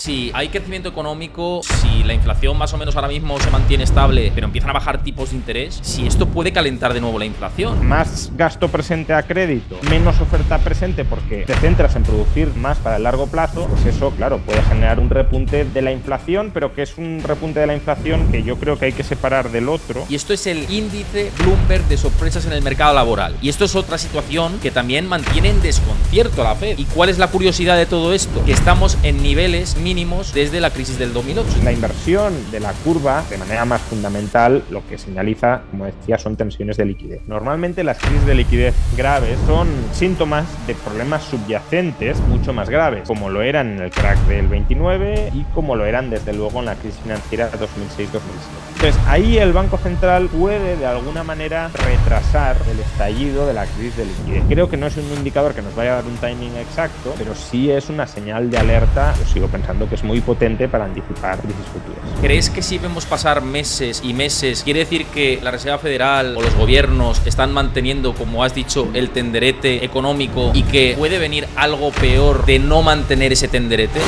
Si hay crecimiento económico, si la inflación más o menos ahora mismo se mantiene estable, pero empiezan a bajar tipos de interés, si esto puede calentar de nuevo la inflación. Más gasto presente a crédito, menos oferta presente porque te centras en producir más para el largo plazo, pues eso, claro, puede generar un repunte de la inflación, pero que es un repunte de la inflación que yo creo que hay que separar del otro. Y esto es el índice Bloomberg de sorpresas en el mercado laboral. Y esto es otra situación que también mantiene en desconcierto a la Fed. ¿Y cuál es la curiosidad de todo esto? Que estamos en niveles mínimos desde la crisis del 2008. La inversión de la curva, de manera más fundamental, lo que señaliza, como decía, son tensiones de liquidez. Normalmente las crisis de liquidez graves son síntomas de problemas subyacentes mucho más graves, como lo eran en el crack del 29 y como lo eran desde luego en la crisis financiera 2006-2007. Entonces ahí el Banco Central puede de alguna manera retrasar el estallido de la crisis de liquidez. Creo que no es un indicador que nos vaya a dar un timing exacto, pero sí es una señal de alerta. Yo sigo pensando que es muy potente para anticipar crisis futuras. ¿Crees que si vemos pasar meses y meses, quiere decir que la Reserva Federal o los gobiernos están manteniendo, como has dicho, el tenderete económico y que puede venir algo peor de no mantener ese tenderete?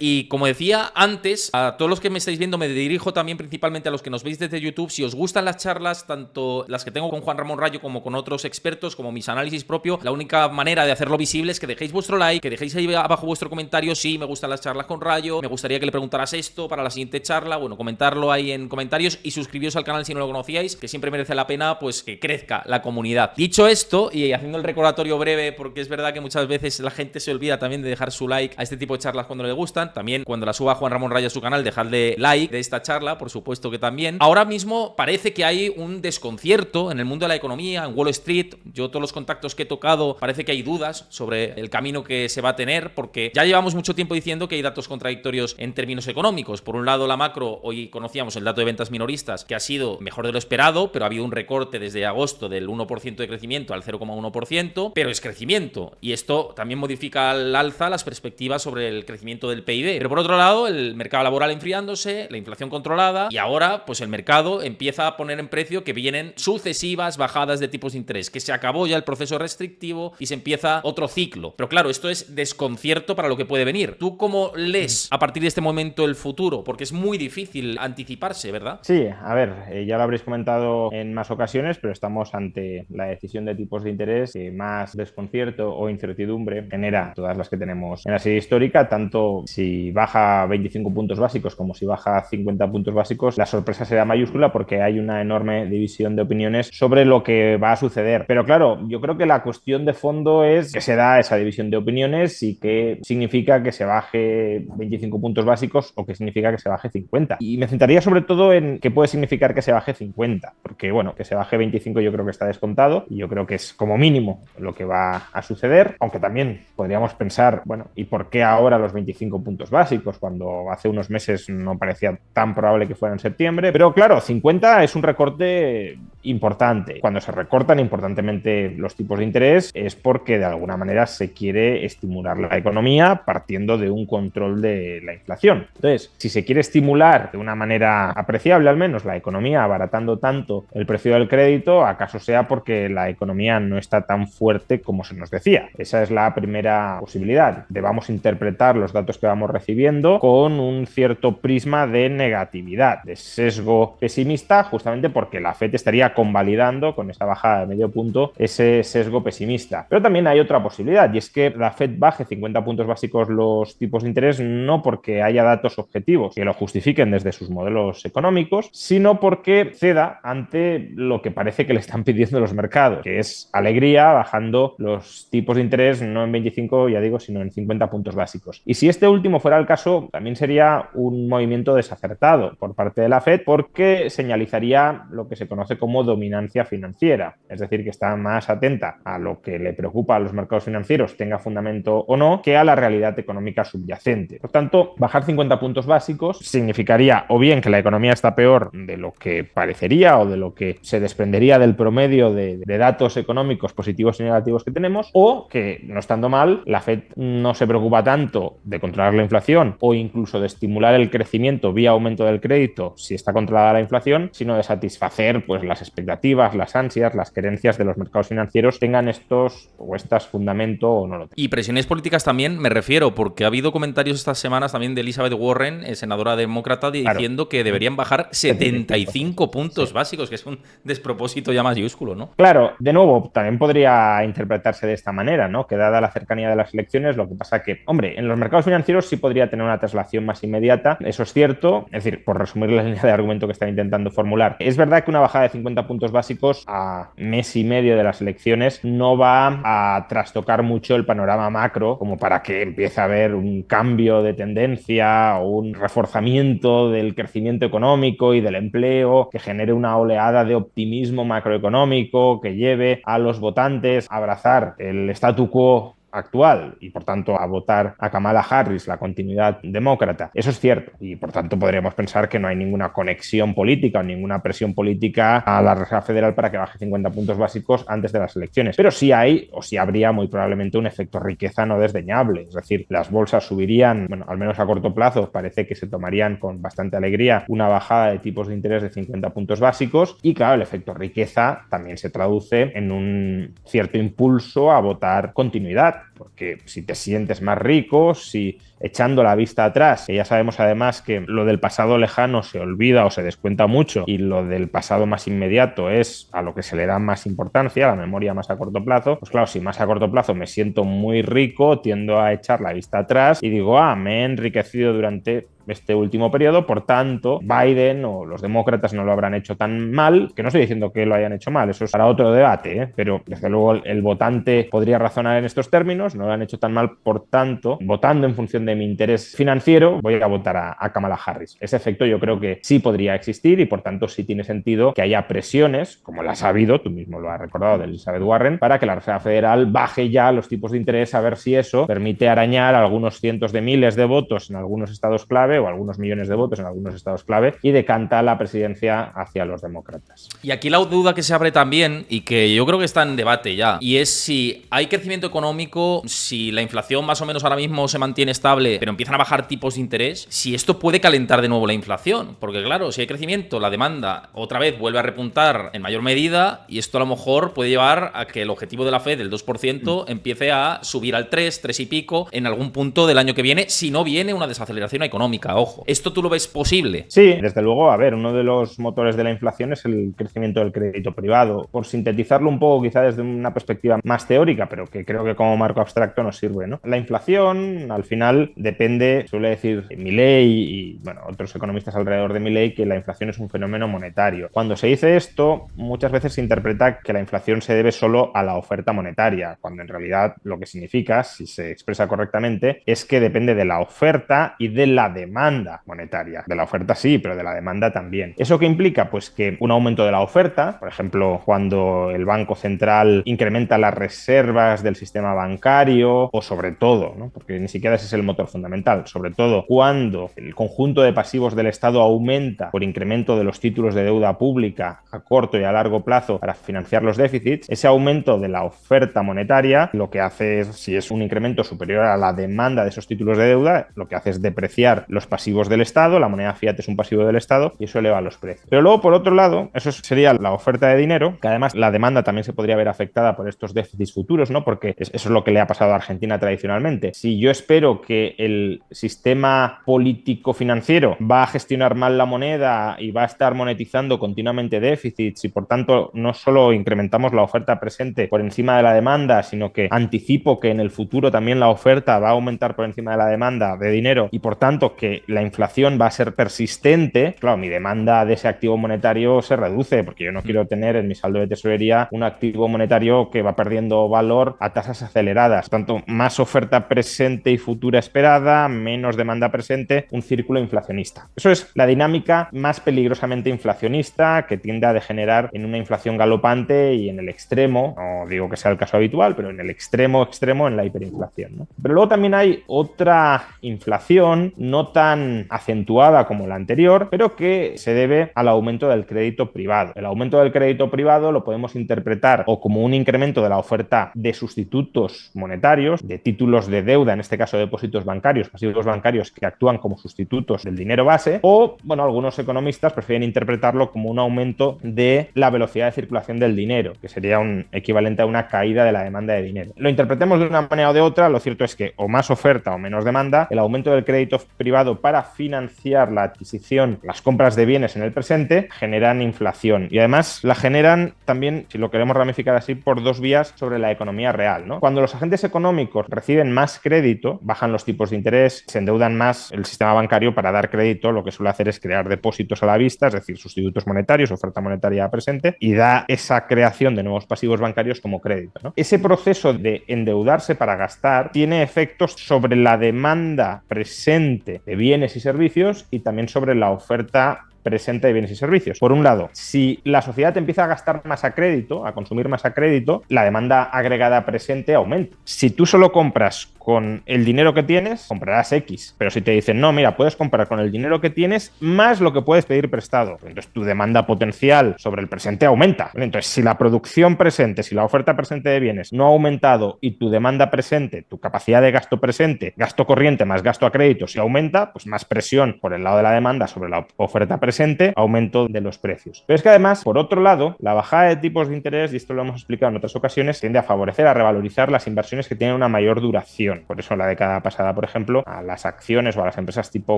Y como decía antes, a todos los que me estáis viendo, me dirijo también principalmente a los que nos veis desde YouTube. Si os gustan las charlas, tanto las que tengo con Juan Ramón Rayo como con otros expertos, como mis análisis propios, la única manera de hacerlo visible es que dejéis vuestro like, que dejéis ahí abajo vuestro comentario. Sí, me gustan las charlas con Rayo, me gustaría que le preguntaras esto para la siguiente charla. Bueno, comentarlo ahí en comentarios y suscribiros al canal si no lo conocíais, que siempre merece la pena pues que crezca la comunidad. Dicho esto, y haciendo el recordatorio breve, porque es verdad que muchas veces la gente se olvida también de dejar su like a este tipo de charlas cuando le gustan. También cuando la suba Juan Ramón Rayo a su canal, dejadle like de esta charla, por supuesto que también. Ahora mismo parece que hay un desconcierto en el mundo de la economía, en Wall Street. Yo todos los contactos que he tocado, parece que hay dudas sobre el camino que se va a tener, porque ya llevamos mucho tiempo diciendo que hay datos contradictorios en términos económicos. Por un lado, la macro, hoy conocíamos el dato de ventas minoristas, que ha sido mejor de lo esperado, pero ha habido un recorte desde agosto del 1% de crecimiento al 0,1%, pero es crecimiento. Y esto también modifica al alza las perspectivas sobre el crecimiento del PIB. Pero por otro lado, el mercado laboral enfriándose, la inflación controlada y ahora pues el mercado empieza a poner en precio que vienen sucesivas bajadas de tipos de interés, que se acabó ya el proceso restrictivo y se empieza otro ciclo. Pero claro, esto es desconcierto para lo que puede venir. ¿Tú cómo lees a partir de este momento el futuro? Porque es muy difícil anticiparse, ¿verdad? Sí, a ver, ya lo habréis comentado en más ocasiones, pero estamos ante la decisión de tipos de interés que más desconcierto o incertidumbre genera todas las que tenemos en la serie histórica, tanto si baja 25 puntos básicos como si baja 50 puntos básicos, la sorpresa será mayúscula porque hay una enorme división de opiniones sobre lo que va a suceder. Pero claro, yo creo que la cuestión de fondo es que se da esa división de opiniones y qué significa que se baje 25 puntos básicos o qué significa que se baje 50. Y me centraría sobre todo en qué puede significar que se baje 50, porque bueno, que se baje 25 yo creo que está descontado y yo creo que es como mínimo lo que va a suceder, aunque también podríamos pensar, bueno, ¿y por qué ahora los 25 puntos básicos cuando hace unos meses no parecía tan probable que fuera en septiembre? Pero claro, 50 es un recorte importante. Cuando se recortan importantemente los tipos de interés es porque de alguna manera se quiere estimular la economía partiendo de un control de la inflación. Entonces, si se quiere estimular de una manera apreciable al menos la economía abaratando tanto el precio del crédito, acaso sea porque la economía no está tan fuerte como se nos decía. Esa es la primera posibilidad. Debamos interpretar los datos que vamos recibiendo con un cierto prisma de negatividad, de sesgo pesimista, justamente porque la FED estaría convalidando con esta bajada de medio punto ese sesgo pesimista. Pero también hay otra posibilidad y es que la FED baje 50 puntos básicos los tipos de interés no porque haya datos objetivos que lo justifiquen desde sus modelos económicos, sino porque ceda ante lo que parece que le están pidiendo los mercados, que es alegría bajando los tipos de interés no en 25, ya digo, sino en 50 puntos básicos. Y si este último fuera el caso, también sería un movimiento desacertado por parte de la FED porque señalizaría lo que se conoce como como dominancia financiera, es decir, que está más atenta a lo que le preocupa a los mercados financieros, tenga fundamento o no, que a la realidad económica subyacente. Por tanto, bajar 50 puntos básicos significaría o bien que la economía está peor de lo que parecería o de lo que se desprendería del promedio de datos económicos positivos y negativos que tenemos, o que, no estando mal, la Fed no se preocupa tanto de controlar la inflación o incluso de estimular el crecimiento vía aumento del crédito si está controlada la inflación, sino de satisfacer pues las expectativas, las ansias, las querencias de los mercados financieros, tengan estos o estas fundamento o no lo tengan. Y presiones políticas también me refiero, porque ha habido comentarios estas semanas también de Elizabeth Warren, senadora demócrata, diciendo que deberían bajar 75 puntos básicos, que es un despropósito ya mayúsculo, ¿no? Claro, de nuevo, también podría interpretarse de esta manera, ¿no? Que dada la cercanía de las elecciones, lo que pasa que, hombre, en los mercados financieros sí podría tener una traslación más inmediata, eso es cierto, es decir, por resumir la línea de argumento que están intentando formular, es verdad que una bajada de 50 puntos básicos a mes y medio de las elecciones no va a trastocar mucho el panorama macro como para que empiece a haber un cambio de tendencia o un reforzamiento del crecimiento económico y del empleo que genere una oleada de optimismo macroeconómico que lleve a los votantes a abrazar el statu quo actual y por tanto a votar a Kamala Harris, la continuidad demócrata. Eso es cierto y por tanto podríamos pensar que no hay ninguna conexión política o ninguna presión política a la Reserva Federal para que baje 50 puntos básicos antes de las elecciones. Pero sí hay o sí habría muy probablemente un efecto riqueza no desdeñable. Es decir, las bolsas subirían, bueno, al menos a corto plazo parece que se tomarían con bastante alegría una bajada de tipos de interés de 50 puntos básicos y claro, el efecto riqueza también se traduce en un cierto impulso a votar continuidad. Porque si te sientes más rico, si echando la vista atrás, que ya sabemos además que lo del pasado lejano se olvida o se descuenta mucho y lo del pasado más inmediato es a lo que se le da más importancia, la memoria más a corto plazo, pues claro, si más a corto plazo me siento muy rico, tiendo a echar la vista atrás y digo, me he enriquecido durante este último periodo, por tanto, Biden o los demócratas no lo habrán hecho tan mal, que no estoy diciendo que lo hayan hecho mal, eso es para otro debate, pero desde luego el votante podría razonar en estos términos, no lo han hecho tan mal, por tanto, votando en función de mi interés financiero, voy a votar a Kamala Harris. Ese efecto yo creo que sí podría existir y por tanto sí tiene sentido que haya presiones, como las ha habido, tú mismo lo has recordado, de Elizabeth Warren, para que la Reserva Federal baje ya los tipos de interés a ver si eso permite arañar algunos cientos de miles de votos en algunos estados clave o algunos millones de votos en algunos estados clave y decanta la presidencia hacia los demócratas. Y aquí la duda que se abre también y que yo creo que está en debate ya, y es si hay crecimiento económico, si la inflación más o menos ahora mismo se mantiene estable, pero empiezan a bajar tipos de interés, si esto puede calentar de nuevo la inflación, porque claro, si hay crecimiento, la demanda otra vez vuelve a repuntar en mayor medida y esto a lo mejor puede llevar a que el objetivo de la Fed del 2% empiece a subir al 3 y pico en algún punto del año que viene, si no viene una desaceleración económica. Ojo, ¿esto tú lo ves posible? Sí, desde luego, a ver, uno de los motores de la inflación es el crecimiento del crédito privado. Por sintetizarlo un poco, quizá desde una perspectiva más teórica, pero que creo que como marco abstracto nos sirve, ¿no? La inflación, al final, depende, suele decir Milei y, bueno, otros economistas alrededor de Milei, que la inflación es un fenómeno monetario. Cuando se dice esto, muchas veces se interpreta que la inflación se debe solo a la oferta monetaria, cuando en realidad lo que significa, si se expresa correctamente, es que depende de la oferta y de la demanda monetaria. De la oferta sí, pero de la demanda también. ¿Eso qué implica? Pues que un aumento de la oferta, por ejemplo, cuando el Banco Central incrementa las reservas del sistema bancario, o sobre todo, ¿no? Porque ni siquiera ese es el motor fundamental, sobre todo cuando el conjunto de pasivos del Estado aumenta por incremento de los títulos de deuda pública a corto y a largo plazo para financiar los déficits, ese aumento de la oferta monetaria lo que hace es, si es un incremento superior a la demanda de esos títulos de deuda, lo que hace es depreciar los pasivos del Estado, la moneda fiat es un pasivo del Estado y eso eleva los precios. Pero luego, por otro lado, eso sería la oferta de dinero, que además la demanda también se podría ver afectada por estos déficits futuros, ¿no? Porque eso es lo que le ha pasado a Argentina tradicionalmente. Si yo espero que el sistema político-financiero va a gestionar mal la moneda y va a estar monetizando continuamente déficits y por tanto no solo incrementamos la oferta presente por encima de la demanda, sino que anticipo que en el futuro también la oferta va a aumentar por encima de la demanda de dinero y por tanto que la inflación va a ser persistente, claro, mi demanda de ese activo monetario se reduce porque yo no quiero tener en mi saldo de tesorería un activo monetario que va perdiendo valor a tasas aceleradas. esperadas, tanto más oferta presente y futura esperada, menos demanda presente, un círculo inflacionista. Eso es la dinámica más peligrosamente inflacionista que tiende a degenerar en una inflación galopante y en el extremo, no digo que sea el caso habitual, pero en el extremo en la hiperinflación, ¿no? Pero luego también hay otra inflación no tan acentuada como la anterior, pero que se debe al aumento del crédito privado. El aumento del crédito privado lo podemos interpretar o como un incremento de la oferta de sustitutos monetarios, de títulos de deuda, en este caso depósitos bancarios, pasivos bancarios que actúan como sustitutos del dinero base, o, bueno, algunos economistas prefieren interpretarlo como un aumento de la velocidad de circulación del dinero, que sería un equivalente a una caída de la demanda de dinero. Lo interpretemos de una manera o de otra, lo cierto es que o más oferta o menos demanda, el aumento del crédito privado para financiar la adquisición, las compras de bienes en el presente, generan inflación. Y además la generan también, si lo queremos ramificar así, por dos vías sobre la economía real, ¿no? Cuando los agentes económicos reciben más crédito, bajan los tipos de interés, se endeudan más, el sistema bancario para dar crédito lo que suele hacer es crear depósitos a la vista, es decir, sustitutos monetarios, oferta monetaria presente, y da esa creación de nuevos pasivos bancarios como crédito, ¿no? Ese proceso de endeudarse para gastar tiene efectos sobre la demanda presente de bienes y servicios y también sobre la oferta presente de bienes y servicios. Por un lado, si la sociedad empieza a gastar más a crédito, a consumir más a crédito, la demanda agregada presente aumenta. Si tú solo compras con el dinero que tienes, comprarás X. Pero si te dicen, no, mira, puedes comprar con el dinero que tienes más lo que puedes pedir prestado, entonces tu demanda potencial sobre el presente aumenta. Entonces, si la producción presente, si la oferta presente de bienes no ha aumentado y tu demanda presente, tu capacidad de gasto presente, gasto corriente más gasto a crédito, si aumenta, pues más presión por el lado de la demanda sobre la oferta presente, aumento de los precios. Pero es que además, por otro lado, la bajada de tipos de interés, y esto lo hemos explicado en otras ocasiones, tiende a favorecer, a revalorizar las inversiones que tienen una mayor duración. Por eso en la década pasada, por ejemplo, a las acciones o a las empresas tipo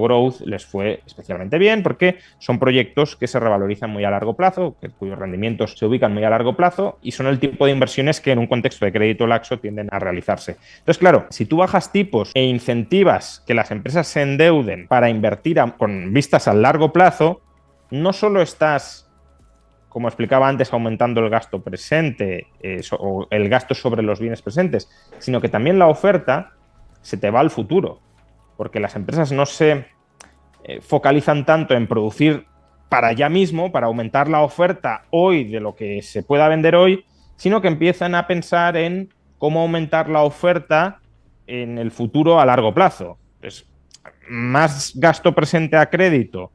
growth les fue especialmente bien porque son proyectos que se revalorizan muy a largo plazo, cuyos rendimientos se ubican muy a largo plazo y son el tipo de inversiones que en un contexto de crédito laxo tienden a realizarse. Entonces, claro, si tú bajas tipos e incentivas que las empresas se endeuden para invertir con vistas a largo plazo, no solo estás, como explicaba antes, aumentando el gasto presente o el gasto sobre los bienes presentes, sino que también la oferta se te va al futuro, porque las empresas no se focalizan tanto en producir para ya mismo, para aumentar la oferta hoy de lo que se pueda vender hoy, sino que empiezan a pensar en cómo aumentar la oferta en el futuro a largo plazo. Entonces, más gasto presente a crédito,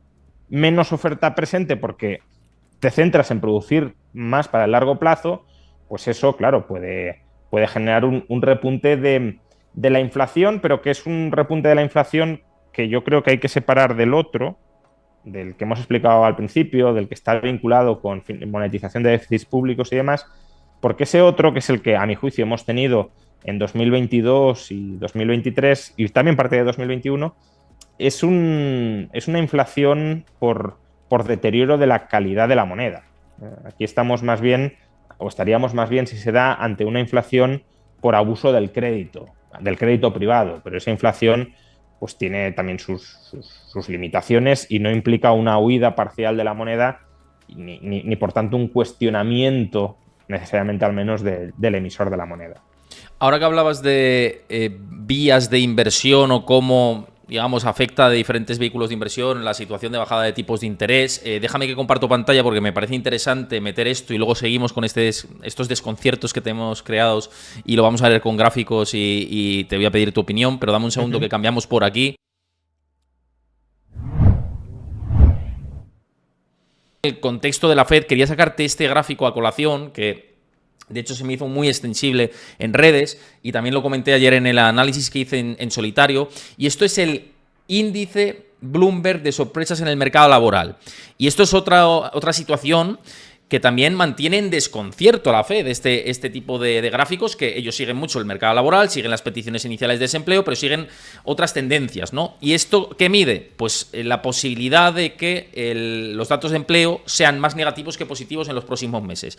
menos oferta presente porque te centras en producir más para el largo plazo, pues eso, claro, puede generar un repunte de la inflación, pero que es un repunte de la inflación que yo creo que hay que separar del otro, del que hemos explicado al principio, del que está vinculado con monetización de déficits públicos y demás, porque ese otro, que es el que a mi juicio hemos tenido en 2022 y 2023 y también parte de 2021, es una inflación por deterioro de la calidad de la moneda. Aquí estamos más bien, o estaríamos más bien si se da ante una inflación por abuso del crédito privado, pero esa inflación pues tiene también sus limitaciones y no implica una huida parcial de la moneda ni por tanto un cuestionamiento necesariamente al menos del emisor de la moneda. Ahora que hablabas de vías de inversión o cómo, digamos, afecta de diferentes vehículos de inversión la situación de bajada de tipos de interés, déjame que comparto pantalla porque me parece interesante meter esto y luego seguimos con estos desconciertos que tenemos creados y lo vamos a ver con gráficos y te voy a pedir tu opinión, pero dame un segundo que cambiamos por aquí. El contexto de la Fed, quería sacarte este gráfico a colación que de hecho se me hizo muy extensible en redes y también lo comenté ayer en el análisis que hice en solitario, y esto es el índice Bloomberg de sorpresas en el mercado laboral. Y esto es otra situación que también mantiene en desconcierto a la Fed, este tipo de gráficos, que ellos siguen mucho el mercado laboral, siguen las peticiones iniciales de desempleo, pero siguen otras tendencias, ¿no? ¿Y esto qué mide? Pues la posibilidad de que los datos de empleo sean más negativos que positivos en los próximos meses.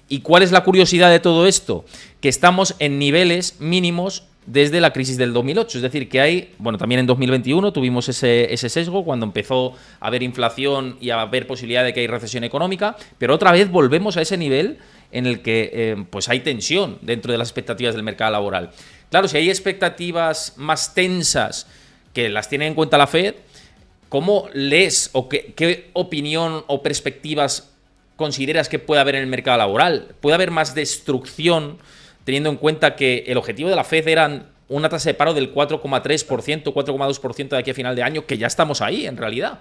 ¿Y cuál es la curiosidad de todo esto? Que estamos en niveles mínimos desde la crisis del 2008, es decir, que hay, bueno, también en 2021 tuvimos ese sesgo cuando empezó a haber inflación y a haber posibilidad de que hay recesión económica, pero otra vez volvemos a ese nivel en el que pues hay tensión dentro de las expectativas del mercado laboral. Claro, si hay expectativas más tensas que las tiene en cuenta la Fed, ¿cómo lees o qué opinión o perspectivas consideras que puede haber en el mercado laboral? ¿Puede haber más destrucción teniendo en cuenta que el objetivo de la Fed eran una tasa de paro del 4,3%, 4,2% de aquí a final de año, que ya estamos ahí en realidad?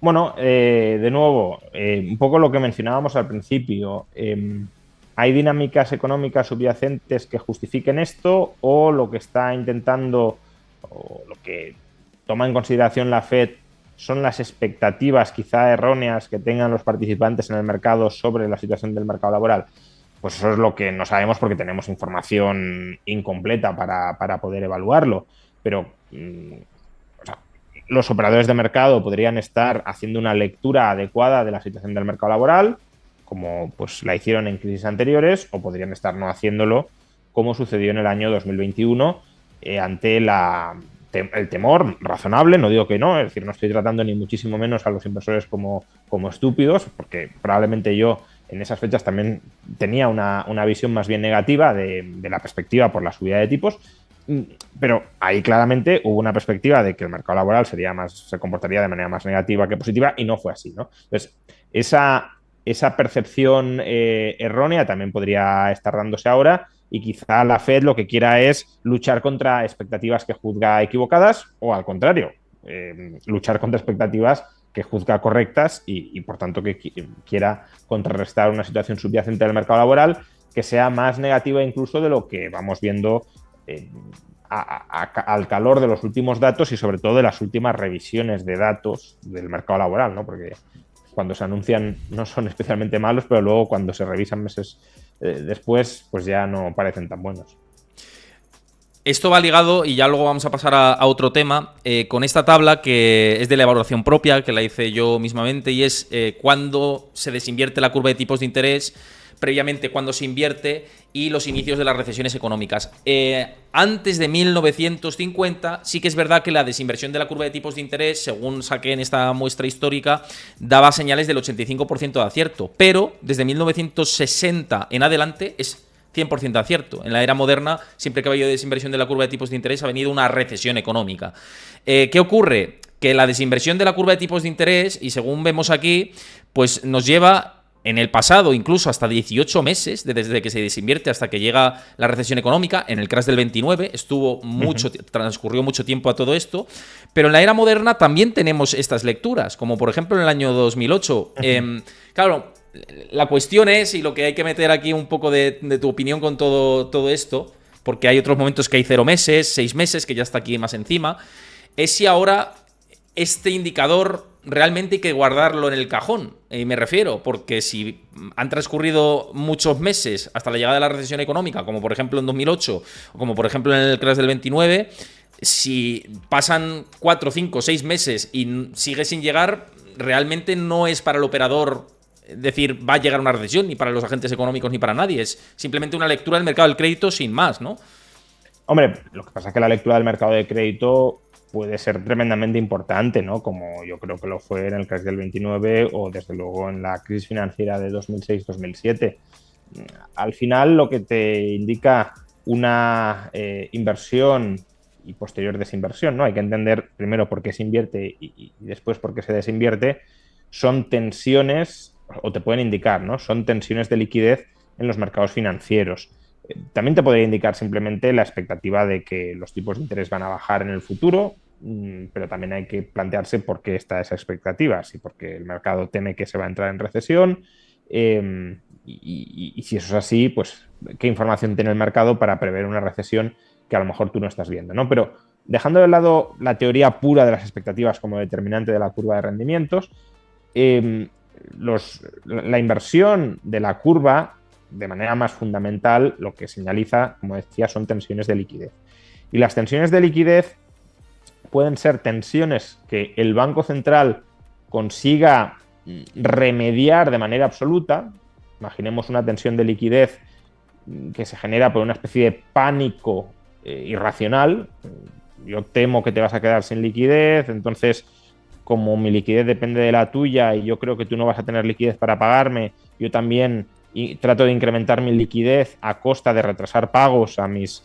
Bueno, de nuevo, un poco lo que mencionábamos al principio. ¿Hay dinámicas económicas subyacentes que justifiquen esto o lo que está intentando o lo que toma en consideración la Fed son las expectativas quizá erróneas que tengan los participantes en el mercado sobre la situación del mercado laboral? Pues eso es lo que no sabemos porque tenemos información incompleta para poder evaluarlo. Pero o sea, los operadores de mercado podrían estar haciendo una lectura adecuada de la situación del mercado laboral, como pues la hicieron en crisis anteriores, o podrían estar no haciéndolo, como sucedió en el año 2021, ante el temor razonable, no digo que no, es decir, no estoy tratando ni muchísimo menos a los inversores como estúpidos, porque probablemente yo en esas fechas también tenía una visión más bien negativa de la perspectiva por la subida de tipos, pero ahí claramente hubo una perspectiva de que el mercado laboral se comportaría de manera más negativa que positiva y no fue así, ¿no? Entonces, esa percepción errónea también podría estar dándose ahora y quizá la Fed lo que quiera es luchar contra expectativas que juzga equivocadas o al contrario, luchar contra expectativas que juzga correctas y por tanto que quiera contrarrestar una situación subyacente del mercado laboral que sea más negativa incluso de lo que vamos viendo al calor de los últimos datos y sobre todo de las últimas revisiones de datos del mercado laboral, ¿no? Porque cuando se anuncian no son especialmente malos, pero luego cuando se revisan meses después, pues ya no parecen tan buenos. Esto va ligado, y ya luego vamos a pasar a otro tema, con esta tabla que es de la evaluación propia, que la hice yo mismamente, y es cuándo se desinvierte la curva de tipos de interés, previamente cuándo se invierte y los inicios de las recesiones económicas. Antes de 1950 sí que es verdad que la desinversión de la curva de tipos de interés, según saqué en esta muestra histórica, daba señales del 85% de acierto, pero desde 1960 en adelante es 100% de acierto. En la era moderna, siempre que ha habido desinversión de la curva de tipos de interés, ha venido una recesión económica. ¿Qué ocurre? Que la desinversión de la curva de tipos de interés, y según vemos aquí, pues nos lleva en el pasado incluso hasta 18 meses, desde que se desinvierte hasta que llega la recesión económica. En el crash del 29 transcurrió mucho tiempo a todo esto, pero en la era moderna también tenemos estas lecturas, como por ejemplo en el año 2008. Claro, la cuestión es, y lo que hay que meter aquí un poco de tu opinión con todo esto, porque hay otros momentos que hay 0 meses, 6 meses, que ya está aquí más encima, es si ahora este indicador realmente hay que guardarlo en el cajón. Me refiero, porque si han transcurrido muchos meses hasta la llegada de la recesión económica, como por ejemplo en 2008, o como por ejemplo en el crash del 29, si pasan 4, 5, 6 meses y sigue sin llegar, realmente no es para el operador decir va a llegar una recesión, ni para los agentes económicos ni para nadie. Es simplemente una lectura del mercado del crédito sin más, ¿no? Hombre, lo que pasa es que la lectura del mercado de crédito puede ser tremendamente importante, ¿no? Como yo creo que lo fue en el crash del 29 o desde luego en la crisis financiera de 2006-2007. Al final lo que te indica una inversión y posterior desinversión, ¿no? Hay que entender primero por qué se invierte y después por qué se desinvierte. Son tensiones, o te pueden indicar, ¿no? Son tensiones de liquidez en los mercados financieros. También te podría indicar simplemente la expectativa de que los tipos de interés van a bajar en el futuro, pero también hay que plantearse por qué está esa expectativa, si porque el mercado teme que se va a entrar en recesión, y si eso es así, pues qué información tiene el mercado para prever una recesión que a lo mejor tú no estás viendo, ¿no? Pero dejando de lado la teoría pura de las expectativas como determinante de la curva de rendimientos, la inversión de la curva de manera más fundamental lo que señaliza, como decía, son tensiones de liquidez. Y las tensiones de liquidez pueden ser tensiones que el Banco Central consiga remediar de manera absoluta. Imaginemos una tensión de liquidez que se genera por una especie de pánico irracional. Yo temo que te vas a quedar sin liquidez, entonces como mi liquidez depende de la tuya y yo creo que tú no vas a tener liquidez para pagarme, yo también y trato de incrementar mi liquidez a costa de retrasar pagos a mis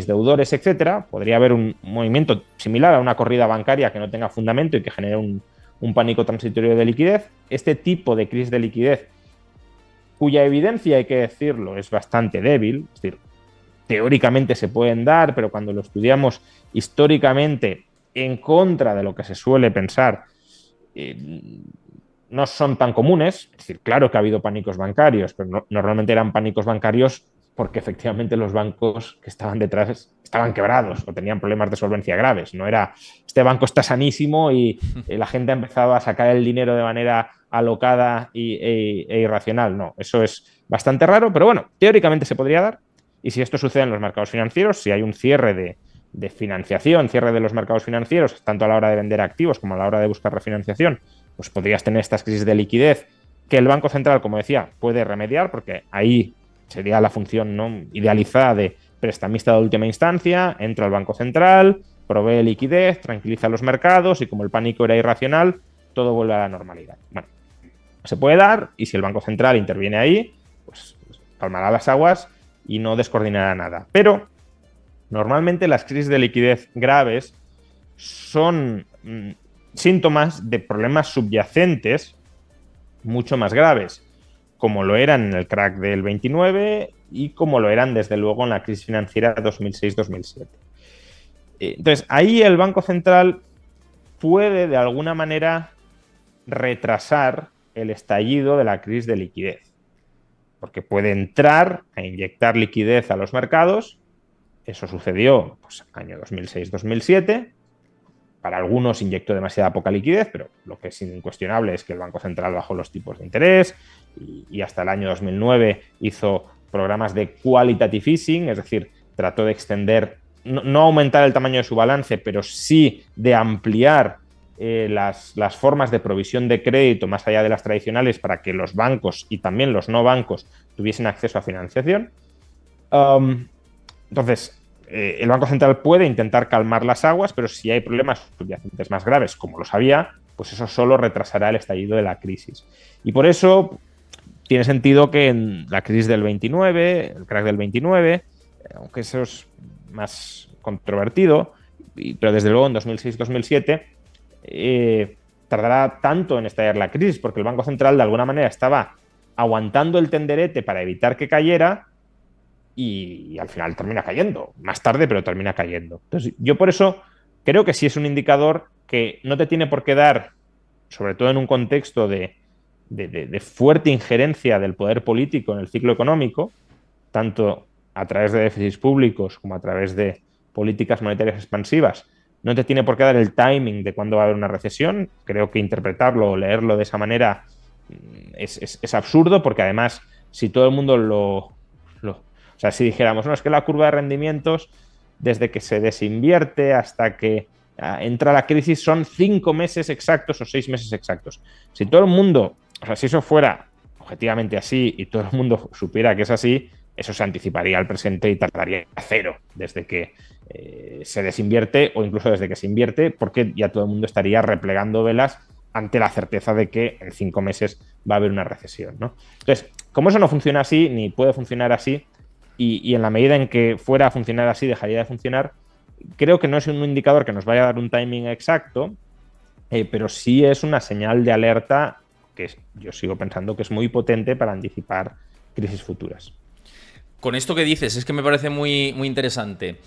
deudores, etcétera, podría haber un movimiento similar a una corrida bancaria que no tenga fundamento y que genere un pánico transitorio de liquidez. Este tipo de crisis de liquidez, cuya evidencia, hay que decirlo, es bastante débil, es decir, teóricamente se pueden dar, pero cuando lo estudiamos históricamente en contra de lo que se suele pensar, no son tan comunes. Es decir, claro que ha habido pánicos bancarios, pero normalmente eran pánicos bancarios porque efectivamente los bancos que estaban detrás estaban quebrados o tenían problemas de solvencia graves. No era, este banco está sanísimo y la gente ha empezado a sacar el dinero de manera alocada e irracional. No, eso es bastante raro, pero bueno, teóricamente se podría dar. Y si esto sucede en los mercados financieros, si hay un cierre de financiación, cierre de los mercados financieros, tanto a la hora de vender activos como a la hora de buscar refinanciación, pues podrías tener estas crisis de liquidez que el Banco Central, como decía, puede remediar, porque ahí sería la función, ¿no?, idealizada de prestamista de última instancia. Entra el Banco Central, provee liquidez, tranquiliza los mercados y como el pánico era irracional, todo vuelve a la normalidad. Bueno, se puede dar, y si el Banco Central interviene ahí, pues calmará las aguas y no descoordinará nada. Pero normalmente las crisis de liquidez graves son síntomas de problemas subyacentes mucho más graves, como lo eran en el crack del 29 y como lo eran desde luego en la crisis financiera 2006-2007. Entonces, ahí el Banco Central puede de alguna manera retrasar el estallido de la crisis de liquidez, porque puede entrar a inyectar liquidez a los mercados. Eso sucedió pues año 2006-2007. Para algunos inyectó demasiada poca liquidez, pero lo que es incuestionable es que el Banco Central bajó los tipos de interés y hasta el año 2009 hizo programas de qualitative easing, es decir, trató de extender, no aumentar el tamaño de su balance, pero sí de ampliar las formas de provisión de crédito más allá de las tradicionales para que los bancos y también los no bancos tuviesen acceso a financiación. Entonces, el Banco Central puede intentar calmar las aguas, pero si hay problemas subyacentes más graves, como los había, pues eso solo retrasará el estallido de la crisis. Y por eso tiene sentido que en la crisis del 29, el crack del 29, aunque eso es más controvertido, pero desde luego en 2006-2007 tardará tanto en estallar la crisis, porque el Banco Central de alguna manera estaba aguantando el tenderete para evitar que cayera, y al final termina cayendo, más tarde, pero termina cayendo. Entonces, yo por eso creo que sí es un indicador que no te tiene por qué dar, sobre todo en un contexto de fuerte injerencia del poder político en el ciclo económico, tanto a través de déficits públicos como a través de políticas monetarias expansivas. No te tiene por qué dar el timing de cuándo va a haber una recesión. Creo que interpretarlo o leerlo de esa manera es absurdo, porque además, si todo el mundo o sea, si dijéramos, no, es que la curva de rendimientos, desde que se desinvierte hasta que entra la crisis, son 5 meses exactos o 6 meses exactos. Si todo el mundo, o sea, si eso fuera objetivamente así y todo el mundo supiera que es así, eso se anticiparía al presente y tardaría a cero desde que se desinvierte o incluso desde que se invierte, porque ya todo el mundo estaría replegando velas ante la certeza de que en 5 meses va a haber una recesión, ¿no? Entonces, como eso no funciona así, ni puede funcionar así, y en la medida en que fuera a funcionar así dejaría de funcionar, creo que no es un indicador que nos vaya a dar un timing exacto, pero sí es una señal de alerta que yo sigo pensando que es muy potente para anticipar crisis futuras. Con esto que dices, es que me parece muy, muy interesante.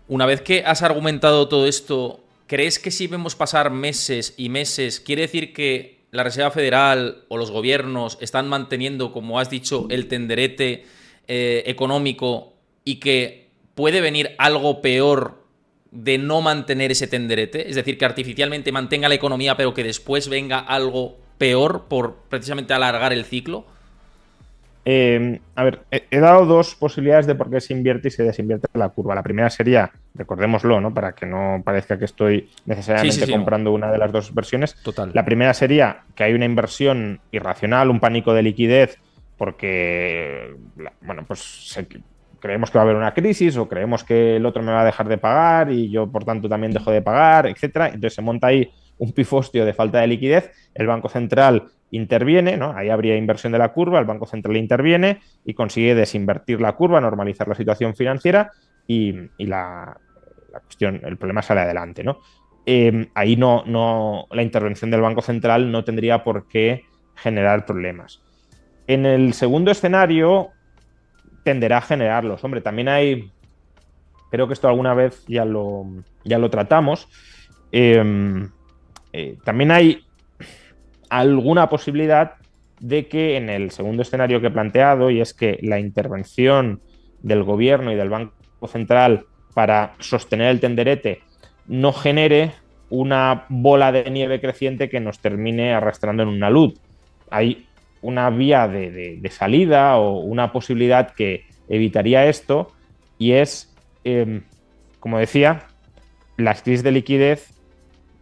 Una vez que has argumentado todo esto, ¿crees que si vemos pasar meses y meses, quiere decir que la Reserva Federal o los gobiernos están manteniendo, como has dicho, el tenderete económico, y que puede venir algo peor de no mantener ese tenderete? Es decir, que artificialmente mantenga la economía, pero que después venga algo peor por precisamente alargar el ciclo. A ver, he dado dos posibilidades de por qué se invierte y se desinvierte la curva. La primera sería, recordémoslo, ¿no?, para que no parezca que estoy necesariamente comprando una de las dos versiones. Total. La primera sería que hay una inversión irracional, un pánico de liquidez, porque, bueno, pues creemos que va a haber una crisis o creemos que el otro me va a dejar de pagar y yo, por tanto, también dejo de pagar, etcétera. Entonces se monta ahí un pifostio de falta de liquidez, el Banco Central interviene, ¿no? Ahí habría inversión de la curva, el Banco Central interviene y consigue desinvertir la curva, normalizar la situación financiera y la cuestión, el problema sale adelante, ¿no? Ahí la intervención del Banco Central no tendría por qué generar problemas. En el segundo escenario tenderá a generarlos. Hombre, también hay, creo que esto alguna vez ya lo tratamos, también hay alguna posibilidad de que en el segundo escenario que he planteado, y es que la intervención del gobierno y del Banco Central para sostener el tenderete no genere una bola de nieve creciente que nos termine arrastrando en una luz. Hay una vía de salida o una posibilidad que evitaría esto y es, como decía, las crisis de liquidez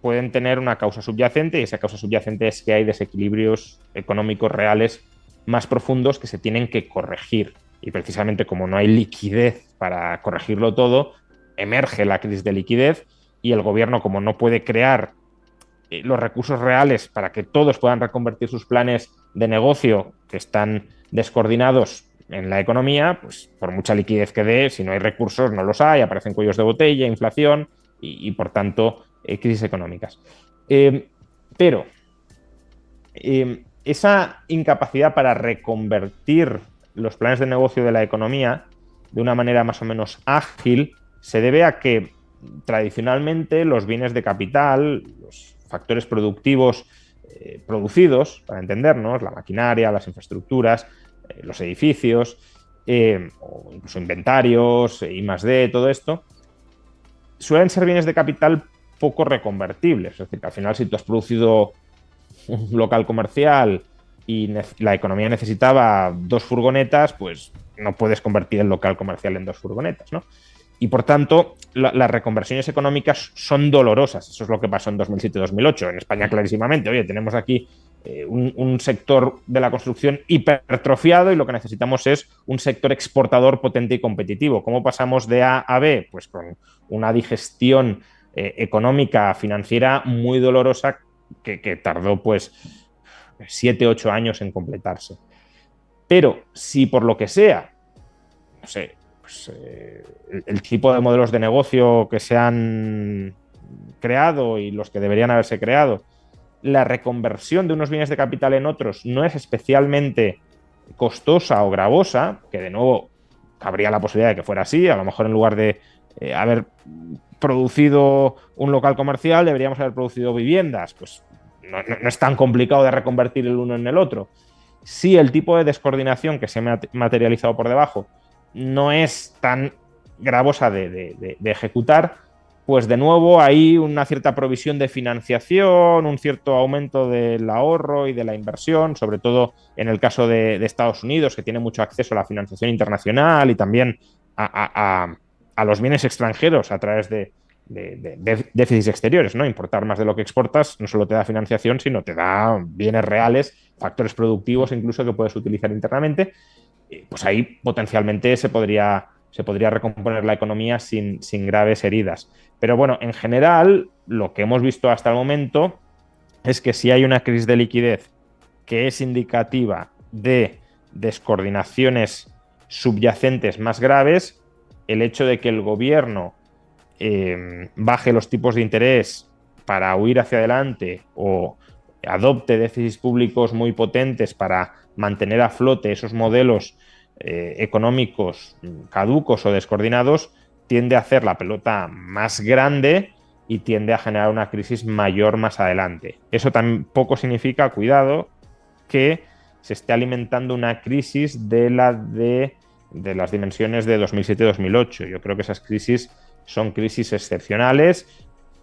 pueden tener una causa subyacente y esa causa subyacente es que hay desequilibrios económicos reales más profundos que se tienen que corregir. Y precisamente como no hay liquidez para corregirlo todo, emerge la crisis de liquidez y el gobierno, como no puede crear los recursos reales para que todos puedan reconvertir sus planes de negocio que están descoordinados en la economía, pues por mucha liquidez que dé, si no hay recursos no los hay, aparecen cuellos de botella, inflación y por tanto crisis económicas. Pero esa incapacidad para reconvertir los planes de negocio de la economía de una manera más o menos ágil se debe a que tradicionalmente los bienes de capital, los factores productivos producidos, para entendernos, la maquinaria, las infraestructuras, los edificios, o incluso inventarios, I+D, todo esto, suelen ser bienes de capital poco reconvertibles. Es decir, que al final si tú has producido un local comercial y la economía necesitaba 2 furgonetas, pues no puedes convertir el local comercial en 2 furgonetas, ¿no? Y por tanto, las reconversiones económicas son dolorosas. Eso es lo que pasó en 2007-2008. En España clarísimamente. Oye, tenemos aquí un sector de la construcción hipertrofiado y lo que necesitamos es un sector exportador potente y competitivo. ¿Cómo pasamos de A a B? Pues con una digestión económica, financiera muy dolorosa que tardó pues 7-8 años en completarse. Pero si por lo que sea, no sé, pues, el tipo de modelos de negocio que se han creado y los que deberían haberse creado, la reconversión de unos bienes de capital en otros no es especialmente costosa o gravosa, que de nuevo habría la posibilidad de que fuera así, a lo mejor en lugar de haber producido un local comercial deberíamos haber producido viviendas, pues no es tan complicado de reconvertir el uno en el otro. Si el tipo de descoordinación que se ha materializado por debajo no es tan gravosa de ejecutar, pues de nuevo hay una cierta provisión de financiación, un cierto aumento del ahorro y de la inversión, sobre todo en el caso de Estados Unidos, que tiene mucho acceso a la financiación internacional y también a los bienes extranjeros a través de déficits exteriores, ¿no? Importar más de lo que exportas no solo te da financiación, sino te da bienes reales, factores productivos incluso que puedes utilizar internamente. Pues ahí potencialmente se podría recomponer la economía sin graves heridas. Pero bueno, en general, lo que hemos visto hasta el momento es que si hay una crisis de liquidez que es indicativa de descoordinaciones subyacentes más graves, el hecho de que el gobierno baje los tipos de interés para huir hacia adelante o adopte déficits públicos muy potentes para mantener a flote esos modelos económicos caducos o descoordinados, tiende a hacer la pelota más grande y tiende a generar una crisis mayor más adelante. Eso tampoco significa, cuidado, que se esté alimentando una crisis de las dimensiones de 2007-2008. Yo creo que esas crisis son crisis excepcionales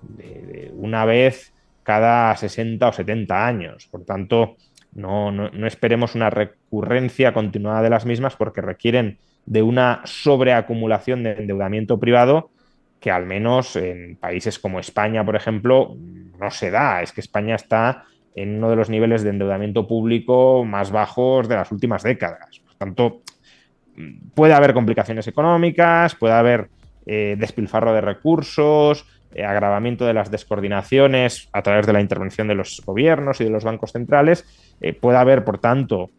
de una vez cada 60 o 70 años. Por tanto, no esperemos una recurrencia continuada de las mismas porque requieren de una sobreacumulación de endeudamiento privado que al menos en países como España, por ejemplo, no se da. Es que España está en uno de los niveles de endeudamiento público más bajos de las últimas décadas. Por tanto, puede haber complicaciones económicas, puede haber despilfarro de recursos, agravamiento de las descoordinaciones a través de la intervención de los gobiernos y de los bancos centrales, puede haber, por tanto,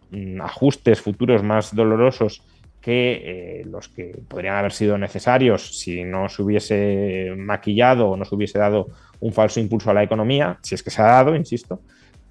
ajustes futuros más dolorosos que los que podrían haber sido necesarios si no se hubiese maquillado o no se hubiese dado un falso impulso a la economía, si es que se ha dado, insisto,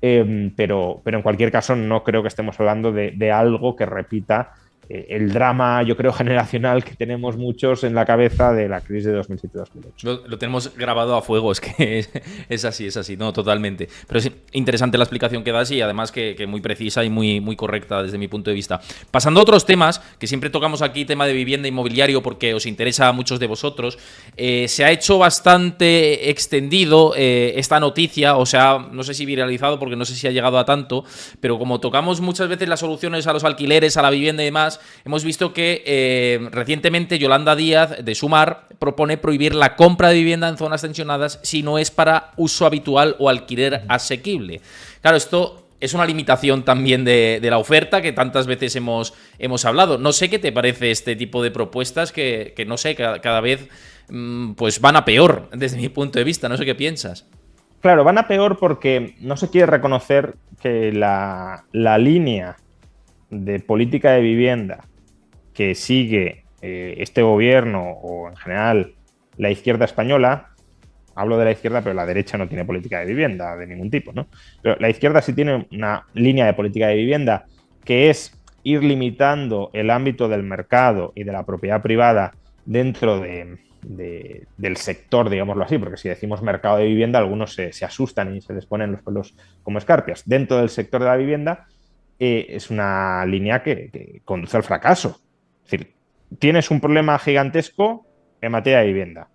pero en cualquier caso no creo que estemos hablando de algo que repita el drama, yo creo, generacional que tenemos muchos en la cabeza de la crisis de 2007-2008. Lo tenemos grabado a fuego, es que es así, no, totalmente. Pero es interesante la explicación que das y además que muy precisa y muy correcta desde mi punto de vista. Pasando a otros temas, que siempre tocamos aquí, tema de vivienda inmobiliario, porque os interesa a muchos de vosotros, se ha hecho bastante extendido esta noticia, o sea, no sé si viralizado, porque no sé si ha llegado a tanto, pero como tocamos muchas veces las soluciones a los alquileres, a la vivienda y demás, hemos visto que recientemente Yolanda Díaz de Sumar propone prohibir la compra de vivienda en zonas tensionadas si no es para uso habitual o alquiler asequible. Claro, esto es una limitación también de la oferta que tantas veces hemos hablado. No sé qué te parece este tipo de propuestas que no sé, cada vez pues van a peor desde mi punto de vista. No sé qué piensas. Claro, van a peor porque no se quiere reconocer que la línea de política de vivienda que sigue este gobierno o en general la izquierda española, hablo de la izquierda, pero la derecha no tiene política de vivienda de ningún tipo, ¿no? Pero la izquierda sí tiene una línea de política de vivienda que es ir limitando el ámbito del mercado y de la propiedad privada dentro del sector, digámoslo así, porque si decimos mercado de vivienda, algunos se asustan y se les ponen los pelos como escarpias. Dentro del sector de la vivienda es una línea que conduce al fracaso. Es decir, tienes un problema gigantesco en materia de vivienda.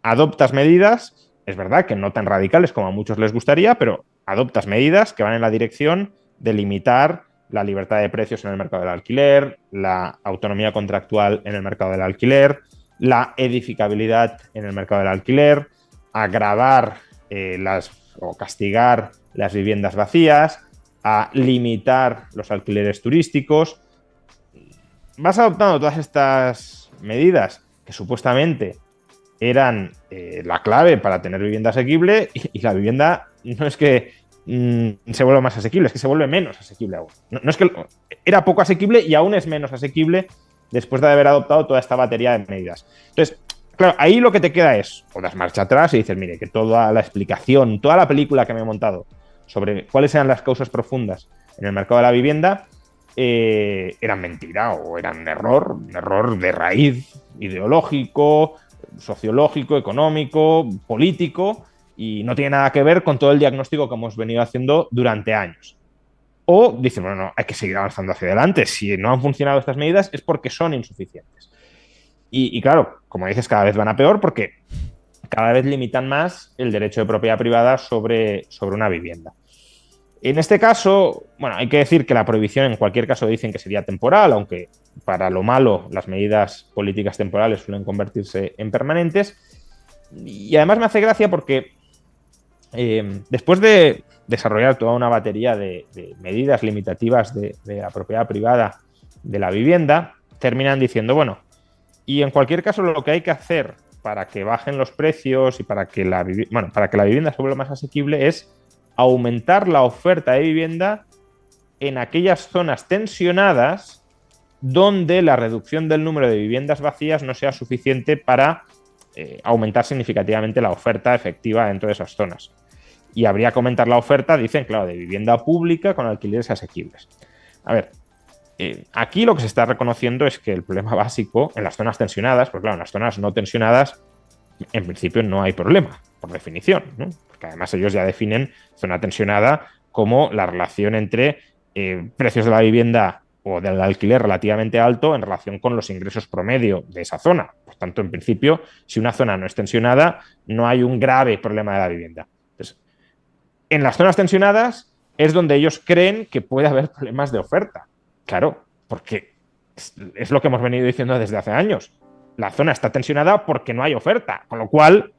Adoptas medidas, es verdad que no tan radicales como a muchos les gustaría, pero adoptas medidas que van en la dirección de limitar la libertad de precios en el mercado del alquiler, la autonomía contractual en el mercado del alquiler, la edificabilidad en el mercado del alquiler, agravar o castigar las viviendas vacías, a limitar los alquileres turísticos. Vas adoptando todas estas medidas que supuestamente eran la clave para tener vivienda asequible y la vivienda no es que se vuelva más asequible, es que se vuelve menos asequible aún. No es que era poco asequible y aún es menos asequible después de haber adoptado toda esta batería de medidas. Entonces, claro, ahí lo que te queda es, o das marcha atrás y dices, mire, que toda la explicación, toda la película que me he montado sobre cuáles eran las causas profundas en el mercado de la vivienda eran mentira o eran un error de raíz ideológico, sociológico, económico, político, y no tiene nada que ver con todo el diagnóstico que hemos venido haciendo durante años. O dicen, bueno, no, hay que seguir avanzando hacia adelante. Si no han funcionado estas medidas es porque son insuficientes. Y claro, como dices, cada vez van a peor porque cada vez limitan más el derecho de propiedad privada sobre una vivienda. En este caso, bueno, hay que decir que la prohibición en cualquier caso dicen que sería temporal, aunque para lo malo las medidas políticas temporales suelen convertirse en permanentes. Y además me hace gracia porque después de desarrollar toda una batería de medidas limitativas de la propiedad privada de la vivienda, terminan diciendo, bueno, y en cualquier caso lo que hay que hacer para que bajen los precios y para que la vivienda se vuelva más asequible es aumentar la oferta de vivienda en aquellas zonas tensionadas donde la reducción del número de viviendas vacías no sea suficiente para aumentar significativamente la oferta efectiva dentro de esas zonas. Y habría que aumentar la oferta, dicen, claro, de vivienda pública con alquileres asequibles. A ver, aquí lo que se está reconociendo es que el problema básico en las zonas tensionadas, pues claro, en las zonas no tensionadas, en principio no hay problema, por definición, ¿no? Porque además ellos ya definen zona tensionada como la relación entre precios de la vivienda o del alquiler relativamente alto en relación con los ingresos promedio de esa zona. Por tanto, en principio, si una zona no es tensionada, no hay un grave problema de la vivienda. Entonces, en las zonas tensionadas es donde ellos creen que puede haber problemas de oferta. Claro, porque es lo que hemos venido diciendo desde hace años. La zona está tensionada porque no hay oferta, con lo cual,